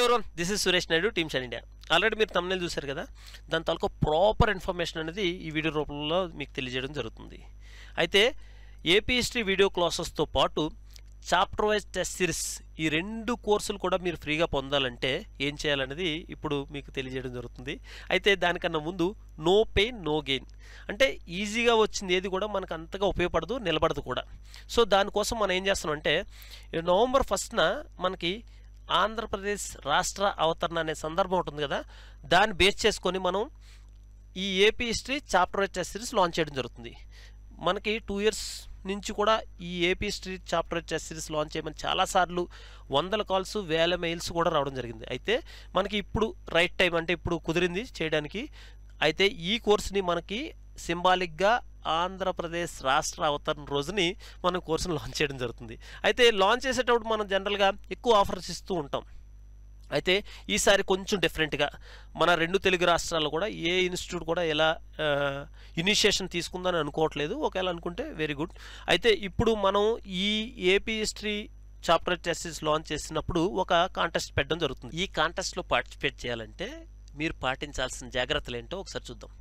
Everyone, this is Suresh Naidu, team shine India. Already మీరు thumbnail చూశారు కదా, దాని తాలూకు ప్రాపర్ ఇన్ఫర్మేషన్ అనేది ఈ వీడియో రూపంలో మీకు తెలియజేయడం జరుగుతుంది. అయితే ఏపీ హిస్టరీ వీడియో క్లాసెస్తో పాటు చాప్టర్ వైజ్ టెస్ట్ సిరీస్ ఈ 2 కోర్సులు కూడా మీరు ఫ్రీగా పొందాలంటే ఏం చేయాలనేది ఇప్పుడు మీకు తెలియజేయడం జరుగుతుంది. అయితే దానికన్నా ముందు నో పెయిన్ నో గెయిన్, అంటే ఈజీగా వచ్చింది ఏది కూడా మనకు అంతగా ఉపయోగపడదు, నిలబడదు కూడా. సో దానికోసం మనం ఏం చేస్తామంటే నవంబర్ 1న మనకి ఆంధ్రప్రదేశ్ రాష్ట్ర అవతరణ అనే సందర్భం ఉంటుంది కదా, దాన్ని బేస్ చేసుకొని మనం ఈ AP history chapter wise test series launch చేయడం జరుగుతుంది. మనకి 2 years నుంచి కూడా ఈ AP history chapter test series launch చేయమని చాలాసార్లు 100 కాల్స్ 1000 మెయిల్స్ కూడా రావడం జరిగింది. అయితే మనకి ఇప్పుడు రైట్ టైం, అంటే ఇప్పుడు కుదిరింది చేయడానికి. అయితే ఈ కోర్సుని మనకి సింబాలిక్గా ఆంధ్రప్రదేశ్ రాష్ట్ర అవతరణ రోజుని మనం కోర్సును లాంచ్ చేయడం జరుగుతుంది. అయితే లాంచ్ చేసేటప్పుడు మనం జనరల్గా ఎక్కువ ఆఫర్స్ ఇస్తూ ఉంటాం. అయితే ఈసారి కొంచెం డిఫరెంట్గా మన 2 తెలుగు రాష్ట్రాల్లో కూడా ఏ ఇన్స్టిట్యూట్ కూడా ఎలా ఇనిషియేషన్ తీసుకుందని అనుకోవట్లేదు. ఒకవేళ అనుకుంటే వెరీ గుడ్. అయితే ఇప్పుడు మనం ఈ AP history chapter test launch చేసినప్పుడు ఒక కాంటెస్ట్ పెట్టడం జరుగుతుంది. ఈ కాంటెస్ట్లో పార్టిసిపేట్ చేయాలంటే మీరు పాటించాల్సిన జాగ్రత్తలు ఏంటో ఒకసారి చూద్దాం.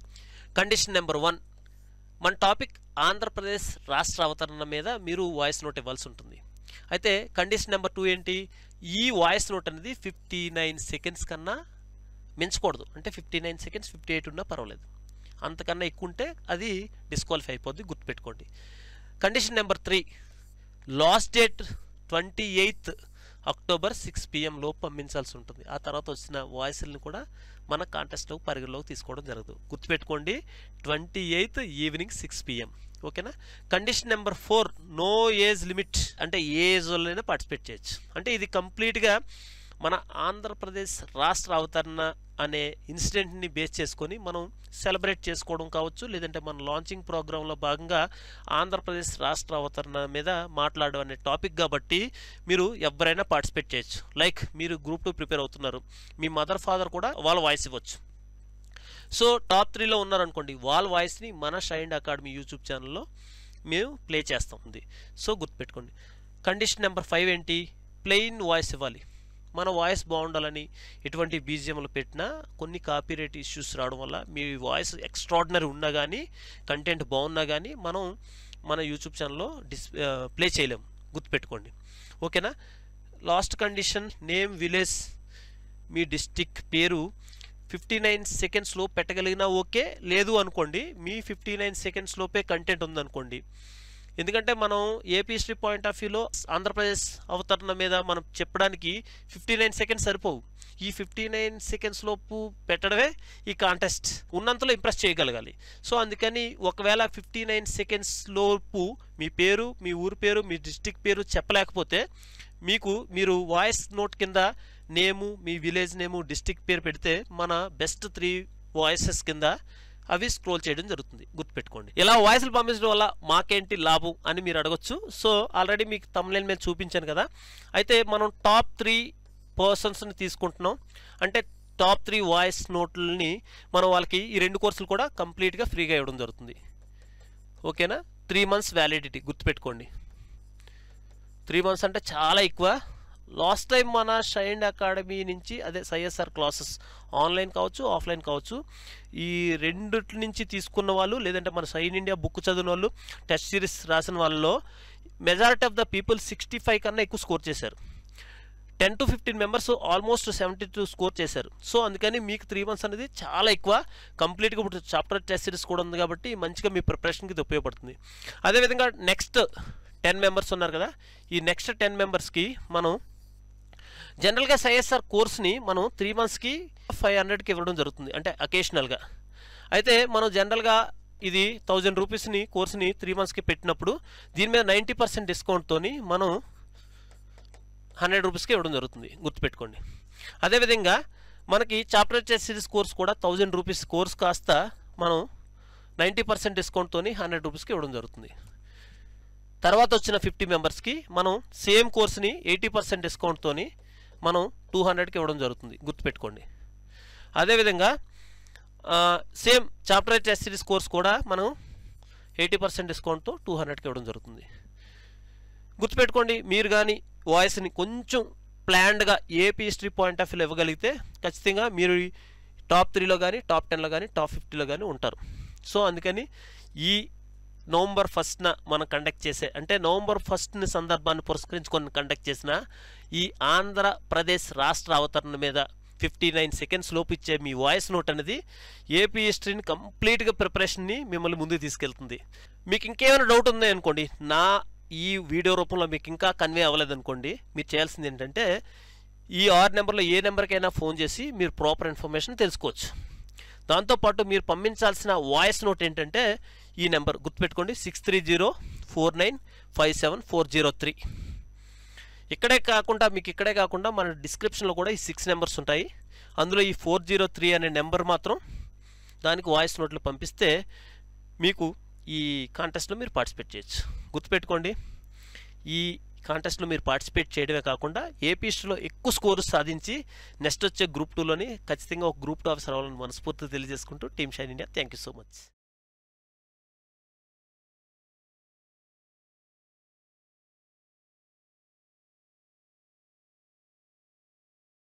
కండిషన్ నెంబర్ 1, మన టాపిక్ ఆంధ్రప్రదేశ్ రాష్ట్ర అవతరణ మీద మీరు వాయిస్ నోట్ ఇవ్వాల్సి ఉంటుంది. అయితే కండిషన్ నెంబర్ 2 ఏంటి, ఈ వాయిస్ నోట్ అనేది 59 seconds కన్నా మించకూడదు. అంటే 59 seconds 58 ఉన్నా పర్వాలేదు, అంతకన్నా ఎక్కువ ఉంటే అది డిస్క్వాలిఫై అయిపోద్ది, గుర్తుపెట్టుకోండి. Condition number 3, last date 28 October 6 PM లోపు పంపించాల్సి ఉంటుంది. ఆ తర్వాత వచ్చిన వాయిస్ని కూడా మన కాంటెస్ట్లో పరిగణలోకి తీసుకోవడం జరగదు, గుర్తుపెట్టుకోండి. 28 ఈవినింగ్ 6 PM, ఓకేనా. Condition number 4, no age limit, అంటే ఏ ఏజ్ వాళ్ళైనా పార్టిసిపేట్ చేయొచ్చు. అంటే ఇది కంప్లీట్గా మన ఆంధ్రప్రదేశ్ రాష్ట్ర అవతరణ అనే ఇన్సిడెంట్ని బేస్ చేసుకొని మనం సెలబ్రేట్ చేసుకోవడం కావచ్చు, లేదంటే మన లాంచింగ్ ప్రోగ్రాంలో భాగంగా ఆంధ్రప్రదేశ్ రాష్ట్ర అవతరణ మీద మాట్లాడడం అనే టాపిక్ కాబట్టి మీరు ఎవరైనా పార్టిసిపేట్ చేయొచ్చు. లైక్ మీరు గ్రూప్ 2 ప్రిపేర్ అవుతున్నారు, మీ మదర్ ఫాదర్ కూడా వాళ్ళ వాయిస్ ఇవ్వచ్చు. సో టాప్ 3లో ఉన్నారనుకోండి, వాళ్ళ వాయిస్ని మన షైన్ అకాడమీ యూట్యూబ్ ఛానల్లో మేము ప్లే చేస్తాం. సో గుర్తుపెట్టుకోండి. కండిషన్ నెంబర్ 5 ఏంటి, ప్లెయిన్ వాయిస్ ఇవ్వాలి. మన వాయిస్ బాగుండాలని ఎటువంటి బీజిఎంలు పెట్టినా కొన్ని కాపీరైట్ ఇష్యూస్ రావడం వల్ల మీ వాయిస్ ఎక్స్ట్రాడినరీ ఉన్నా కానీ, కంటెంట్ బాగున్నా కానీ మనం మన యూట్యూబ్ ఛానల్లో ప్లే చేయలేము, గుర్తుపెట్టుకోండి, ఓకేనా. లాస్ట్ కండిషన్, నేమ్, విలేజ్, మీ డిస్టిక్ పేరు 59 seconds లోపు పెట్టగలిగినా ఓకే, లేదు అనుకోండి మీ 59 seconds లోపే కంటెంట్ ఉందనుకోండి. ఎందుకంటే మనం ఏపీ హిస్టరీ పాయింట్ ఆఫ్ వ్యూలో ఆంధ్రప్రదేశ్ అవతరణ మీద మనం చెప్పడానికి 59 seconds సరిపోవు. ఈ 59 seconds లోపు పెట్టడమే ఈ కాంటెస్ట్, ఉన్నంతలో ఇంప్రెస్ చేయగలగాలి. సో అందుకని ఒకవేళ 59 seconds లోపు మీ పేరు, మీ ఊరు పేరు, మీ డిస్టిక్ పేరు చెప్పలేకపోతే మీరు వాయిస్ నోట్ కింద నేము, మీ విలేజ్ నేము, డిస్టిక్ పేరు పెడితే మన బెస్ట్ 3 వాయిసెస్ కింద అవి స్క్రోల్ చేయడం జరుగుతుంది, గుర్తుపెట్టుకోండి. ఇలా వాయిస్లు పంపించడం వల్ల మాకేంటి లాభం అని మీరు అడగొచ్చు. సో ఆల్రెడీ మీకు thumbnail మీద చూపించాను కదా. అయితే మనం టాప్ 3 పర్సన్స్ని తీసుకుంటున్నాం. అంటే టాప్ 3 వాయిస్ నోట్లని మనం వాళ్ళకి ఈ 2 కోర్సులు కూడా కంప్లీట్గా ఫ్రీగా ఇవ్వడం జరుగుతుంది, ఓకేనా. 3 months వ్యాలిడిటీ, గుర్తుపెట్టుకోండి. 3 months అంటే చాలా ఎక్కువ. లాస్ట్ టైం మన షైన్ అకాడమీ నుంచి, అదే SISR క్లాసెస్ ఆన్లైన్ కావచ్చు, ఆఫ్లైన్ కావచ్చు, ఈ 2 నుంచి తీసుకున్న వాళ్ళు, లేదంటే మన షైన్ ఇండియా బుక్ చదివిన వాళ్ళు, టెస్ట్ సిరీస్ రాసిన వాళ్ళలో మెజారిటీ ఆఫ్ ద పీపుల్ 65 కన్నా ఎక్కువ స్కోర్ చేశారు. 10 to 15 members ఆల్మోస్ట్ 72 స్కోర్ చేశారు. సో అందుకని మీకు 3 months అనేది చాలా ఎక్కువ. కంప్లీట్గా ఇప్పుడు చాప్టర్ టెస్ట్ సిరీస్ కూడా ఉంది కాబట్టి మంచిగా మీ ప్రిపరేషన్కి ఇది ఉపయోగపడుతుంది. అదేవిధంగా నెక్స్ట్ 10 members ఉన్నారు కదా, ఈ నెక్స్ట్ 10 membersకి మనం జనరల్గా SISR కోర్స్ని మనం 3 monthsకి 500కి ఇవ్వడం జరుగుతుంది, అంటే అకేషనల్గా. అయితే మనం జనరల్గా ఇది 1000 రూపీస్ని కోర్స్ని 3 monthsకి పెట్టినప్పుడు దీని మీద 90% డిస్కౌంట్తోని మనం 100 రూపీస్కి ఇవ్వడం జరుగుతుంది, గుర్తుపెట్టుకోండి. అదేవిధంగా మనకి చాప్టర్ టెస్ట్ సిరీస్ కోర్స్ కూడా 1000 రూపీస్ కోర్స్ కాస్త మనం 90% డిస్కౌంట్తోని 100 రూపీస్కి ఇవ్వడం జరుగుతుంది. తర్వాత వచ్చిన 50 membersకి మనం సేమ్ కోర్స్ని 80% డిస్కౌంట్తోని మనం 200కి ఇవ్వడం జరుగుతుంది, గుర్తుపెట్టుకోండి. అదేవిధంగా same chapter test series course కూడా మనం 80% డిస్కౌంట్తో 200కి ఇవ్వడం జరుగుతుంది, గుర్తుపెట్టుకోండి. మీరు కానీ వాయిస్ని కొంచెం ప్లాన్డ్గా ఏపీ హిస్టరీ పాయింట్ ఆఫ్ వ్యూలో ఇవ్వగలిగితే ఖచ్చితంగా మీరు టాప్ 3లో కానీ టాప్ 10లో కానీ టాప్ 50లో కానీ ఉంటారు. సో అందుకని ఈ నవంబర్ 1న మనం కండక్ట్ చేసే, అంటే నవంబర్ 1ని సందర్భాన్ని పురస్కరించుకొని కండక్ట్ చేసిన ఈ ఆంధ్రప్రదేశ్ రాష్ట్ర అవతరణ మీద 59 సెకండ్స్ లోపు ఇచ్చే మీ వాయిస్ నోట్ అనేది ఏపీ హిస్టరీని కంప్లీట్గా ప్రిపరేషన్ని మిమ్మల్ని ముందుకు తీసుకెళ్తుంది. మీకు ఇంకేమైనా డౌట్ ఉంది అనుకోండి, నా ఈ వీడియో రూపంలో మీకు ఇంకా కన్వే అవ్వలేదనుకోండి, మీరు చేయాల్సింది ఏంటంటే ఈ 6 నెంబర్లో ఏ నెంబర్కైనా ఫోన్ చేసి మీరు ప్రాపర్ ఇన్ఫర్మేషన్ తెలుసుకోవచ్చు. దాంతోపాటు మీరు పంపించాల్సిన వాయిస్ నోట్ ఏంటంటే ఈ నెంబర్ గుర్తుపెట్టుకోండి, 6304957403. ఇక్కడే కాకుండా మన డిస్క్రిప్షన్లో కూడా ఈ 6 నెంబర్స్ ఉంటాయి. అందులో ఈ 403 అనే నెంబర్ మాత్రం దానికి వాయిస్ నోట్లు పంపిస్తే మీకు ఈ కాంటెస్ట్లో మీరు పార్టిసిపేట్ చేయొచ్చు. గుర్తుపెట్టుకోండి, ఈ కాంటెస్ట్లో మీరు పార్టిసిపేట్ చేయడమే కాకుండా ఏపీ హిస్టరీలో ఎక్కువ స్కోర్ సాధించి నెక్స్ట్ వచ్చే గ్రూప్ 2లోని ఖచ్చితంగా ఒక గ్రూప్ 2 ఆఫీసర్ అవ్వాలని మనస్ఫూర్తిగా తెలియజేసుకుంటూ team shine India, thank you so much.